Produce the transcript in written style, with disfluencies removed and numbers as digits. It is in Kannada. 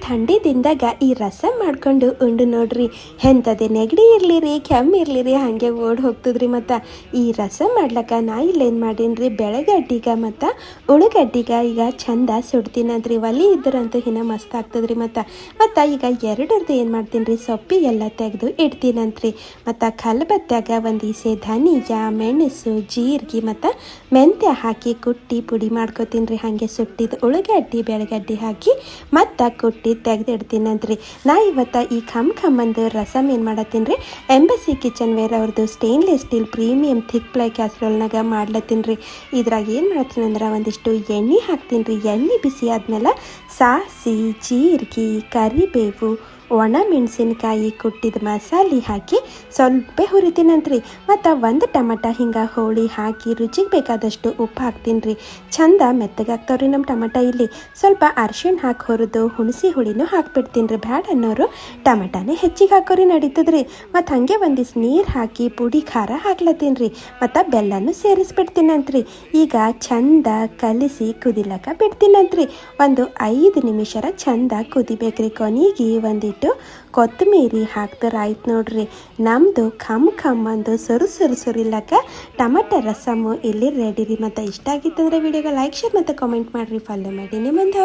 ಥಂಡಿ ದಿನದಾಗ ಈ ರಸಮ್ ಮಾಡ್ಕೊಂಡು ಉಂಡು ನೋಡ್ರಿ. ಎಂಥದೇ ನೆಗಡಿ ಇರ್ಲಿರಿ ಕೆಮ್ಮು ಇರ್ಲಿರಿ ಹಾಗೆ ಓಡ್ ಹೋಗ್ತದ್ರಿ. ಮತ್ತು ಈ ರಸಮ್ ಮಾಡ್ಲಕ್ಕ ನಾ ಇಲ್ಲೇನು ಮಾಡೀನಿ ಬೆಳಗಡ್ಡಿಗ ಮತ್ತು ಉಳ್ಳಗಡ್ಡಿಗ ಈಗ ಚಂದ ಸುಡ್ತೀನಂತ್ರಿ. ಒಲಿ ಇದ್ರಂತೂ ಇನ್ನೂ ಮಸ್ತ್ ಆಗ್ತದ್ರಿ. ಮತ್ತು ಈಗ ಎರಡರದ್ದು ಏನು ಮಾಡ್ತೀನಿ ರೀ, ಸೊಪ್ಪಿಗೆಲ್ಲ ತೆಗೆದು ಇಡ್ತೀನಂತ್ರಿ. ಮತ್ತು ಕಲ್ಬತ್ಯಾಗ ಒಂದೀಸೆ ಧನಿಯಾ ಮೆಣಸು ಜೀರಿಗೆ ಮತ್ತು ಮೆಂತ್ಯ ಹಾಕಿ ಕುಟ್ಟಿ ಪುಡಿ ಮಾಡ್ಕೊತೀನಿ ರೀ. ಹಾಗೆ ಸುಟ್ಟಿದ್ದು ಉಳ್ಳಗಡ್ಡಿ ಬೆಳಗಡ್ಡಿ ಹಾಕಿ ಮತ್ತು ಕುಟ್ಟಿ ತೆಗೆದಿಡ್ತೀನಂತ್ರಿ. ನಾ ಇವತ್ತು ಈ ಖಮ್ಮಂದು ರಸಮ್ ಏನು ಮಾಡತ್ತೀನಿ ರೀ, ಎಂಬಸಿ ಕಿಚನ್ ವೇರ್ ಅವ್ರದ್ದು stainless steel premium thick ply ಕ್ಯಾಸ್ರೋಲ್ನಾಗ ಮಾಡ್ಲತ್ತೀನಿ ರೀ. ಇದ್ರಾಗ ಏನು ಮಾಡ್ತೀನಿ ಅಂದ್ರೆ ಒಂದಿಷ್ಟು ಎಣ್ಣೆ ಹಾಕ್ತೀನಿ ರೀ. ಎಣ್ಣೆ ಬಿಸಿ ಆದ್ಮೇಲೆ ಸಾಸಿ ಜೀರಿಗೆ ಕರಿಬೇವು ಒಣ ಮೆಣಸಿನ್ಕಾಯಿ ಕುಟ್ಟಿದ ಮಸಾಲೆ ಹಾಕಿ ಸ್ವಲ್ಪ ಹುರಿತೀನಂತ್ರಿ. ಮತ್ತು ಒಂದು ಟಮಟ ಹಿಂಗೆ ಹೋಳಿ ಹಾಕಿ ರುಚಿಗೆ ಬೇಕಾದಷ್ಟು ಉಪ್ಪು ಹಾಕ್ತೀನಿ ರೀ. ಚಂದ ಮೆತ್ತಗಾಗ್ತಾವ್ರಿ ನಮ್ಮ ಟಮಟ. ಇಲ್ಲಿ ಸ್ವಲ್ಪ ಅರ್ಶಿಣ ಹಾಕಿ ಹುರಿದು ಹುಣಸಿ ಹುಳಿನೂ ಹಾಕ್ಬಿಡ್ತೀನಿ ರೀ. ಬ್ಯಾಡ ಅನ್ನೋರು ಟಮಟನೇ ಹೆಚ್ಚಿಗೆ ಹಾಕೋರಿ ನಡೀತದ್ರಿ. ಮತ್ತು ಹಾಗೆ ಒಂದಿಷ್ಟು ನೀರು ಹಾಕಿ ಪುಡಿ ಖಾರ ಹಾಕ್ಲತ್ತೀನಿ ರೀ. ಮತ್ತು ಬೆಲ್ಲನೂ ಸೇರಿಸ್ಬಿಡ್ತೀನಂತ್ರಿ. ಈಗ ಚಂದ ಕಲಿಸಿ ಕುದಿಲಕ್ಕ ಬಿಡ್ತೀನಂತ್ರಿ. ಒಂದು 5 ನಿಮಿಷರ ಚಂದ ಕುದಿಬೇಕ್ರಿ. ಕೊನೆಗೆ ಒಂದಿಟ್ಟು ಕೊತ್ತಂಬರಿ ಹಾಕ್ತಾರೆ ಆಯ್ತು ನೋಡ್ರಿ. ನಮ್ಮದು ಖಮ್ಮಂದು ಸುರಿಲಕ್ಕ ಟೊಮೆಟೊ ರಸಮ್ಮು ಇಲ್ಲಿ ರೆಡಿ ರೀ. ಮತ್ತು ಇಷ್ಟ ಆಗಿತ್ತಂದ್ರೆ ವಿಡಿಯೋಗೆ ಲೈಕ್ ಶೇರ್ ಮತ್ತು ಕಾಮೆಂಟ್ ಮಾಡಿರಿ. ಫಾಲೋ ಮಾಡಿ ನಿಮ್ಮಂದು